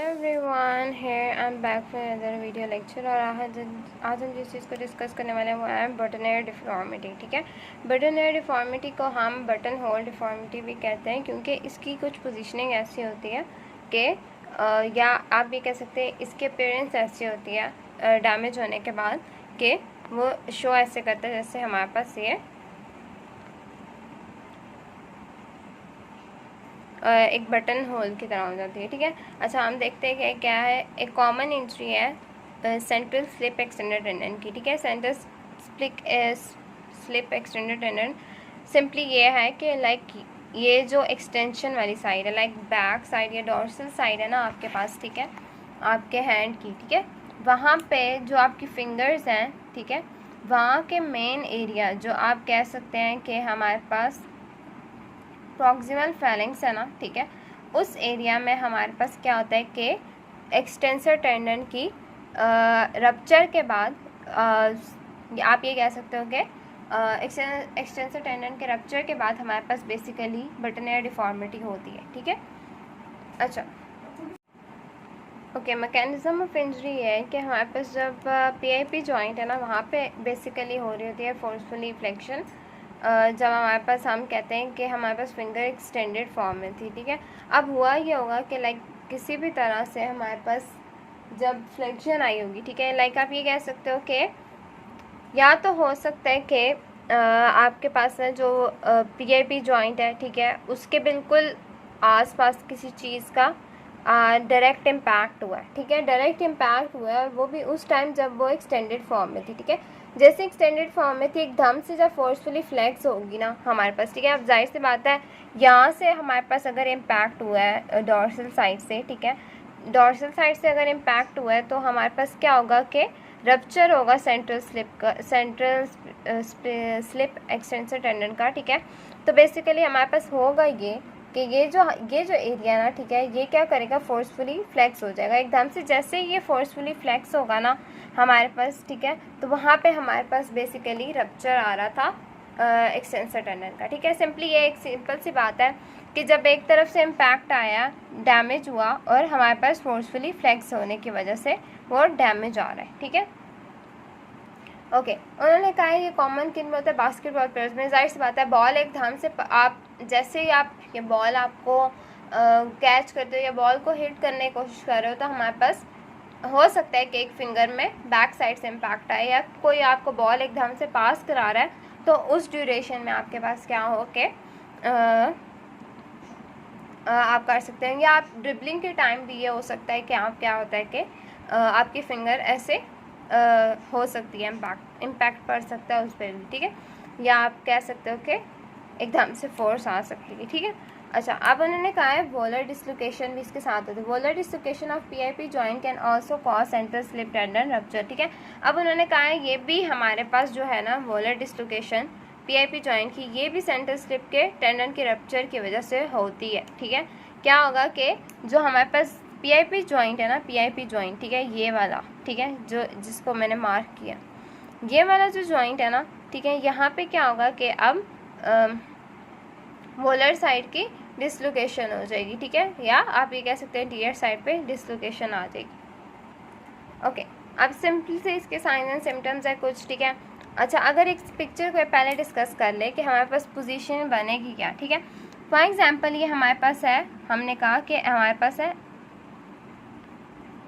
Everyone, here I am back for other video lecture. और आज हम जिस चीज़ को डिस्कस करने वाले हैं वो है बटन एयर डिफॉर्मिटी। ठीक है, बटन एयर डिफॉर्मिटी को हम बटन होल डिफॉर्मिटी भी कहते हैं, क्योंकि इसकी कुछ पोजीशनिंग ऐसी होती है कि या आप भी कह सकते हैं इसके अपीयरेंस ऐसी होती है डैमेज होने के बाद कि वो शो ऐसे करता है जैसे हमारे पास ये एक बटन होल की तरह हो जाती है। ठीक है, अच्छा हम देखते हैं कि क्या है। एक कॉमन इंजरी है सेंट्रल स्लिप एक्सटेंडेड टेंडन की। ठीक है, central slip extended tendon simply ये है कि लाइक ये जो एक्सटेंशन वाली साइड है, लाइक बैक साइड या डॉर्सल साइड है ना आपके पास, ठीक है, आपके हैंड की, ठीक है, वहाँ पे जो आपकी फिंगर्स हैं, ठीक है, वहाँ के मेन एरिया जो आप कह सकते हैं कि हमारे पास प्रॉक्सिमल फैलेंक्स है ना, ठीक है, उस एरिया में हमारे पास क्या होता है कि एक्सटेंसर टेंडन की रप्चर के बाद आप ये कह सकते हो कि एक्सटेंसर टेंडन के रप्चर के बाद हमारे पास बेसिकली बटन एयर डिफॉर्मिटी होती है। ठीक है, अच्छा ओके, मैकेनिज्म ऑफ इंजरी है कि हमारे पास जब पीआईपी जॉइंट है ना, वहाँ पे बेसिकली हो रही होती है फोर्सफुली फ्लेक्शन। जब हमारे पास हम कहते हैं कि हमारे पास फिंगर एक्सटेंडेड फॉर्म में थी। ठीक है, अब हुआ ये होगा कि लाइक किसी भी तरह से हमारे पास जब फ्लेक्शन आई होगी, ठीक है, लाइक आप ये कह सकते हो कि या तो हो सकता है कि आपके पास है जो पीआईपी जॉइंट है, ठीक है, उसके बिल्कुल आसपास किसी चीज़ का डायरेक्ट इम्पैक्ट हुआ है। ठीक है, डायरेक्ट इम्पैक्ट हुआ है और वो भी उस टाइम जब वो एक्सटेंडेड फॉर्म में थी। ठीक है, जैसे एक्सटेंडेड फॉर्म में थी एकदम से जब फोर्सफुली फ्लेक्स होगी ना हमारे पास, ठीक है, अब जाहिर सी बात है यहाँ से हमारे पास अगर इम्पैक्ट हुआ है डॉर्सल साइड से, ठीक है, डॉर्सल साइड से अगर इम्पैक्ट हुआ है तो हमारे पास क्या होगा कि रप्चर होगा सेंट्रल स्लिप एक्सटेंसर टेंडन का। ठीक है, तो बेसिकली हमारे पास होगा ये कि ये जो एरिया ना, ठीक है, ये क्या करेगा, फोर्सफुली फ्लेक्स हो जाएगा एकदम से। जैसे ये फोर्सफुली फ्लेक्स होगा ना हमारे पास, ठीक है, तो वहाँ पे हमारे पास बेसिकली रप्चर आ रहा था एक्सटेंसर टेंडन का। ठीक है, सिंपली ये एक सिंपल सी बात है कि जब एक तरफ से इम्पैक्ट आया, डैमेज हुआ और हमारे पास फोर्सफुली फ्लेक्स होने की वजह से वो डैमेज आ रहा है। ठीक है, ओके, उन्होंने कहा है ये कॉमन किन में होता है, बास्केटबॉल प्लेयर्स में। जाहिर सी बात है बॉल एकदम से आप जैसे ही आप ये बॉल आपको कैच करते हो या बॉल को हिट करने की कोशिश कर रहे हो तो हमारे पास हो सकता है कि एक फिंगर में बैक साइड से इम्पैक्ट आए, या कोई आपको बॉल एकदम से पास करा रहा है तो उस ड्यूरेशन में आपके पास क्या हो कि आप कर सकते हैं, या आप ड्रिबलिंग के टाइम भी ये हो सकता है कि आप क्या होता है कि आपकी फिंगर ऐसे हो सकती है, इम्पैक्ट पड़ सकता है उस पर भी। ठीक है, या आप कह सकते हो कि एकदम से फोर्स आ सकती है। ठीक है, अच्छा अब उन्होंने कहा है वोलर डिस्लोकेशन भी इसके साथ होती है। Volar dislocation of PIP joint can also cause central slip tendon rupture. ठीक है, अब उन्होंने कहा है ये भी हमारे पास जो है ना वोलर डिस्लोकेशन पीआईपी जॉइंट की, ये भी सेंट्रल स्लिप के टेंडन के रप्चर की वजह से होती है। ठीक है, क्या होगा कि जो हमारे पास पीआईपी जॉइंट है ना, पीआईपी जॉइंट, ठीक है, ये वाला, ठीक है, जो जिसको मैंने मार्क किया, ये वाला जो जॉइंट है ना, ठीक है, यहाँ पे क्या होगा कि अब वोलर साइड की डिसलोकेशन हो जाएगी। ठीक है, या आप ये कह सकते हैं टीयर साइड पे डिसलोकेशन आ जाएगी। ओके, अब सिंपल से इसके साइन एंड सिम्टम्स है कुछ। ठीक है, अच्छा अगर एक पिक्चर को पहले डिस्कस कर ले कि हमारे पास पोजीशन बनेगी क्या। ठीक है, फॉर एग्जांपल ये हमारे पास है, हमने कहा कि हमारे पास है,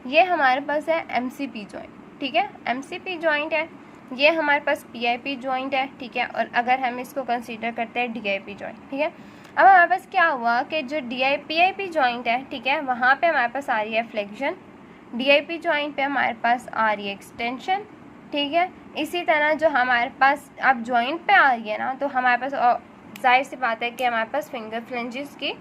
ये हमारे पास है एमसीपी जॉइंट। ठीक है, एमसीपी जॉइंट है, ये हमारे पास पीआईपी जॉइंट है। ठीक है, और अगर हम इसको कंसीडर करते हैं डीआईपी जॉइंट। ठीक है, अब हमारे पास क्या हुआ कि जो पीआईपी जॉइंट है, ठीक है, वहाँ पे हमारे पास आ रही है फ्लेक्शन, डीआईपी जॉइंट पे हमारे पास आ रही है एक्सटेंशन। ठीक है, इसी तरह जो हमारे पास अब जॉइंट पे आ रही है ना, तो हमारे पास जाहिर सी बात है कि हमारे पास फिंगर फ्लेंजेस की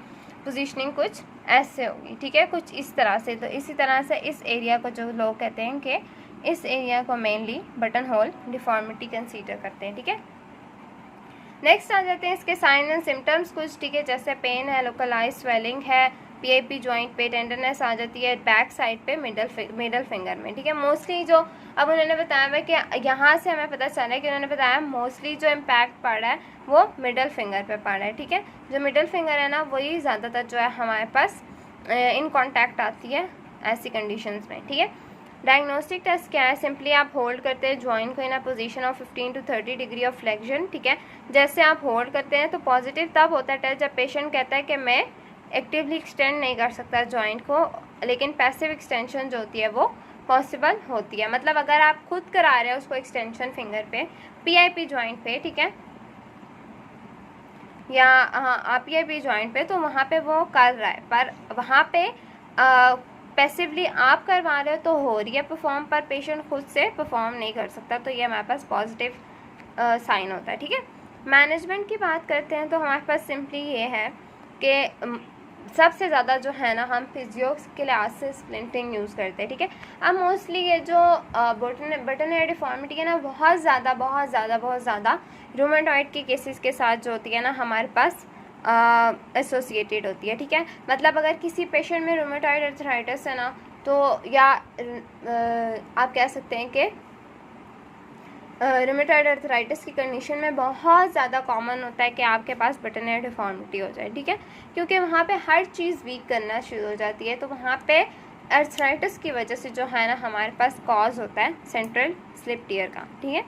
पोजीशनिंग कुछ ऐसे होगी। ठीक है, कुछ इस तरह से। तो इसी तरह से इस एरिया को जो लोग कहते हैं कि इस एरिया को mainly button whole deformity consider करते हैं। ठीक है, नेक्स्ट आ जाते हैं इसके साइन एंड सिम्टम्स कुछ। ठीक है, जैसे पेन है, लोकलाइज स्वेलिंग है, पीआईपी जॉइंट पे टेंडरनेस आ जाती है बैक साइड पे मिडल फिंगर में, ठीक है। मोस्टली जो अब उन्होंने बताया है कि यहाँ से हमें पता चला है कि उन्होंने बताया मोस्टली जो इम्पैक्ट पड़ा है वो मिडल फिंगर पे पड़ा है, ठीक है। जो मिडल फिंगर है ना वही ज़्यादातर जो है हमारे पास इन कॉन्टैक्ट आती है ऐसी कंडीशंस में, ठीक है। डायग्नोस्टिक टेस्ट क्या है, सिंपली आप होल्ड करते हैं जॉइंट को in a position of 15 to 30 degree of flexion, ठीक है। जैसे आप होल्ड करते हैं तो पॉजिटिव तब होता है टेस्ट जब पेशेंट कहता है कि मैं एक्टिवली एक्सटेंड नहीं कर सकता जॉइंट को, लेकिन पैसिव एक्सटेंशन जो होती है वो पॉसिबल होती है। मतलब अगर आप खुद करा रहे हैं उसको एक्सटेंशन फिंगर पे पीआईपी जॉइंट पे, ठीक है, या हाँ पीआईपी जॉइंट पे, तो वहाँ पे वो कर रहा है, पर वहाँ पे पैसिवली आप करवा रहे हो तो हो रही है परफॉर्म, पर पेशेंट खुद से परफॉर्म नहीं कर सकता, तो ये हमारे पास पॉजिटिव साइन होता है, ठीक है। मैनेजमेंट की बात करते हैं तो हमारे पास सिंपली ये है कि सबसे ज़्यादा जो है ना हम फिजियोक्स के लिहाज से स्प्लिंटिंग यूज़ करते हैं, ठीक है। अब मोस्टली ये जो बटन हेड डिफॉर्मिटी है ना बहुत ज़्यादा रूमेटॉइड के केसेस के साथ जो होती है ना हमारे पास एसोसिएटेड होती है, ठीक है। मतलब अगर किसी पेशेंट में रूमेटॉइड अर्थराइटिस है ना तो या आप कह सकते हैं कि रूमेटॉइड अर्थराइटिस की कंडीशन में बहुत ज़्यादा कॉमन होता है कि आपके पास बटन हेड डिफॉर्मिटी हो जाए, ठीक है, क्योंकि वहाँ पे हर चीज़ वीक करना शुरू हो जाती है, तो वहाँ पे अर्थराइटिस की वजह से जो है ना हमारे पास कॉज होता है सेंट्रल स्लिप टीयर का, ठीक है।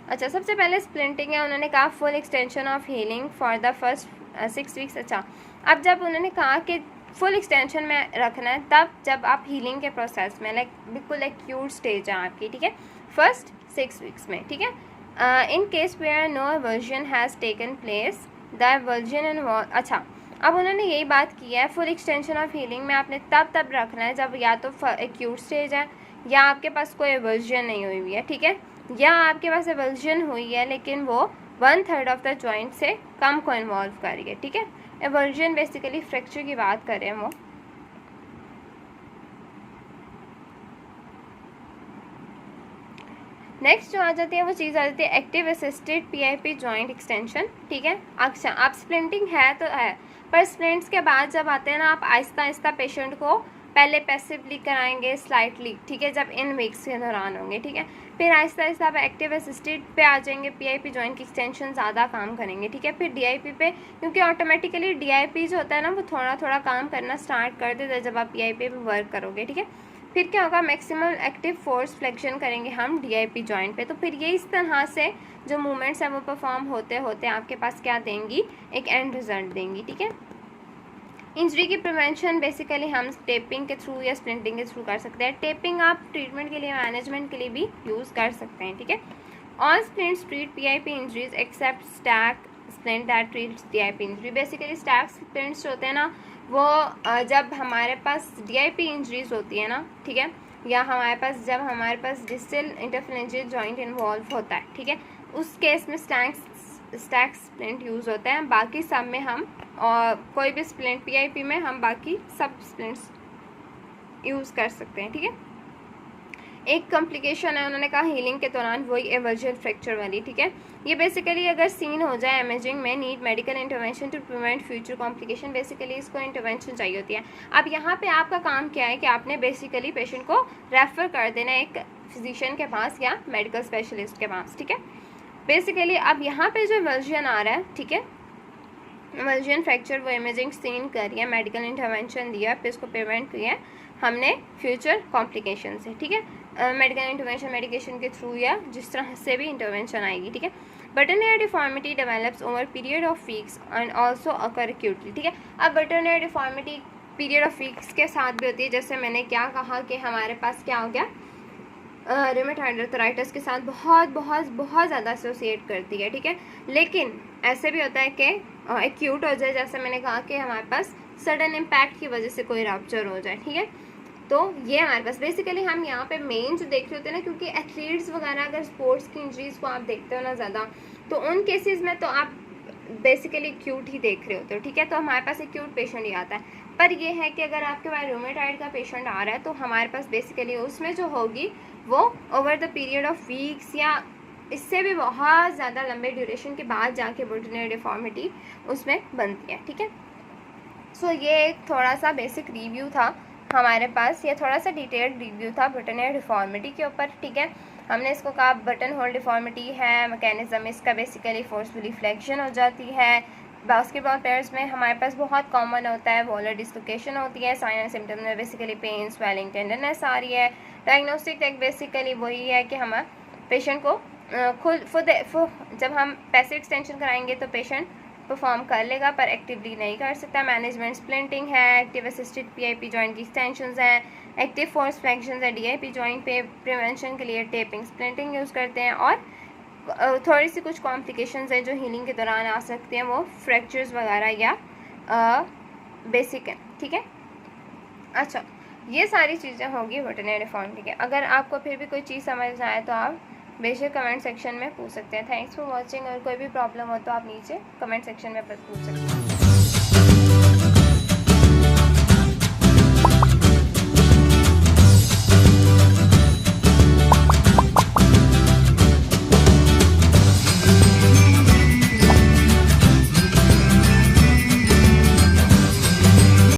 अच्छा, सबसे पहले स्प्लिंटिंग है, उन्होंने कहा full extension of healing for the first 6 weeks. अच्छा, अब जब उन्होंने कहा कि फुल एक्सटेंशन में रखना है तब जब आप हीलिंग के प्रोसेस में बिल्कुल एक्यूट स्टेज है आपकी, ठीक है, फर्स्ट 6 वीक्स में, ठीक है। In case where no eversion has taken place the eversion involve. अच्छा, अब उन्होंने यही बात की है फुल एक्सटेंशन ऑफ हीलिंग में आपने तब रखना है जब या तो एक्यूट स्टेज है या आपके पास कोई एवर्जन नहीं हुई हुई है, ठीक है, या आपके पास एवर्जन हुई है लेकिन वो 1/3 ऑफ द जॉइंट से कम को इन्वॉल्व कर रही है, ठीक है। एवर्जन बेसिकली फ्रैक्चर की बात कर रहे हैं वो। नेक्स्ट जो आ जाती है वो चीज़ आ जाती है active assisted PIP joint extension, ठीक है। अच्छा, आप स्प्लिंटिंग है तो है, पर स्प्लिंट्स के बाद जब आते हैं ना आप आहिस्ता पेशेंट को पहले पैसिवली कराएंगे स्लाइटली, ठीक है, जब इन वीक्स के दौरान होंगे, ठीक है, फिर आहिस्ता आप एक्टिव असिस्टेड पे आ जाएंगे, पीआईपी जॉइंट की एक्सटेंशन ज़्यादा काम करेंगे, ठीक है, फिर डीआईपी पे, क्योंकि ऑटोमेटिकली डीआईपी जो होता है ना वो थोड़ा काम करना स्टार्ट कर देता है जब आप पीआईपी पे वर्क करोगे, ठीक है। फिर क्या होगा, मैक्सिमम एक्टिव फोर्स फ्लेक्शन करेंगे हम डीआईपी जॉइंट पे, तो फिर ये इस तरह से जो मूवमेंट्स हैं वो परफॉर्म होते होते आपके पास क्या देंगी, एक एंड रिजल्ट देंगी, ठीक है। इंजरी की प्रिवेंशन बेसिकली हम टेपिंग के थ्रू या स्प्लिंटिंग के थ्रू कर सकते हैं। टेपिंग आप ट्रीटमेंट के लिए मैनेजमेंट के लिए भी यूज़ कर सकते हैं, ठीक है। All splints treat PIP injuries except stack splint that treats DIP injury. Basically stack splints होते हैं ना वो जब हमारे पास डीआईपी इंजरीज होती है ना, ठीक है, या जब हमारे पास डिस्टल इंटरफेरेंशियल जॉइंट इन्वॉल्व होता है, ठीक है, उस केस में स्टैक स्प्लिंट यूज़ होता है। बाकी सब में हम और कोई भी स्प्लिंट पीआईपी में हम बाकी सब स्प्लिंट्स यूज़ कर सकते हैं, ठीक है। एक कॉम्प्लिकेशन है उन्होंने कहा हीलिंग के दौरान वही एवर्जन फ्रैक्चर वाली, ठीक है। ये बेसिकली अगर सीन हो जाए इमेजिंग में need medical intervention to prevent future complication, basically इसको इंटरवेंशन चाहिए होती है। अब यहाँ पे आपका काम क्या है कि आपने बेसिकली पेशेंट को रेफ़र कर देना एक फिजिशियन के पास या मेडिकल स्पेशलिस्ट के पास, ठीक है। बेसिकली अब यहाँ पे जो एवर्जन आ रहा है, ठीक है, एवर्जन फ्रैक्चर वो इमेजिंग सीन करी है, मेडिकल इंटरवेंशन दिया, फिर इसको प्रिवेंट किया हमने फ्यूचर कॉम्प्लिकेशन से, ठीक है, मेडिकल इंटरवेंशन मेडिकेशन के थ्रू या जिस तरह से भी इंटरवेंशन आएगी, ठीक है। Boutonniere deformity develops over period of weeks and also occur acutely, ठीक है। अब boutonniere deformity period of weeks के साथ भी होती है, जैसे मैंने क्या कहा कि हमारे पास क्या हो गया, रूमेटॉइड अर्थराइटिस के साथ बहुत ज़्यादा एसोसिएट करती है, ठीक है। लेकिन ऐसे भी होता है कि एक्यूट हो जाए, जैसे मैंने कहा कि हमारे पास सडन इम्पैक्ट की वजह से कोई रप्चर हो जाए, ठीक है, तो ये हमारे पास बेसिकली हम यहाँ पे मेन जो देख रहे होते हैं ना, क्योंकि एथलीट्स वगैरह अगर स्पोर्ट्स की इंजरीज़ को आप देखते हो ना ज़्यादा, तो उन केसेस में तो आप बेसिकली एक्यूट ही देख रहे होते हो, ठीक है, तो हमारे पास एक्यूट पेशेंट ही आता है। पर ये है कि अगर आपके पास रूमेटॉइड का पेशेंट आ रहा है तो हमारे पास बेसिकली उसमें जो होगी वो over the period of weeks या इससे भी बहुत ज़्यादा लंबे ड्यूरेशन के बाद जाके बटन हेयर डिफॉर्मिटी उसमें बनती है, ठीक है। सो ये एक थोड़ा सा बेसिक रिव्यू था हमारे पास, ये थोड़ा सा डिटेल्ड रिव्यू था ब्रिटेनिया डिफॉर्मिटी के ऊपर, ठीक है। हमने इसको कहा बटन होल डिफॉर्मिटी है, मैकेनिज्म इसका बेसिकली फोर्सफुली फ्लेक्शन हो जाती है। बास्केटबॉल प्लेयर्स में हमारे पास बहुत कॉमन होता है वॉलर डिस्लोकेशन होती है। साइन एंड सिम्टम में बेसिकली पेन, स्वेलिंग, टेंडरनेस आ रही है। डायग्नोस्टिक टेक बेसिकली वही है कि हम पेशेंट को जब हम पैसिव एक्सटेंशन कराएंगे तो पेशेंट परफॉर्म कर लेगा पर एक्टिवली नहीं कर सकता। मैनेजमेंट स्प्लिंटिंग है, एक्टिव असिस्टेड पीआईपी जॉइंट की एक्सटेंशंस हैं, एक्टिव फोर्स फ्लेक्शंस है डीआईपी जॉइंट पे। प्रिवेंशन के लिए टेपिंग स्प्लिंटिंग यूज़ करते हैं। और थोड़ी सी कुछ कॉम्प्लिकेशंस हैं जो हीलिंग के दौरान आ सकते हैं, वो फ्रैक्चर्स वगैरह या बेसिक है, ठीक है। अच्छा, ये सारी चीज़ें होगी ब्रिटेनिया डिफॉर्मिटी के। अगर आपको फिर भी कोई चीज़ समझ ना आए तो आप बेशक कमेंट सेक्शन में पूछ सकते हैं। Thanks for watching. अगर कोई भी प्रॉब्लम हो तो आप नीचे कमेंट सेक्शन में पूछ सकते हैं।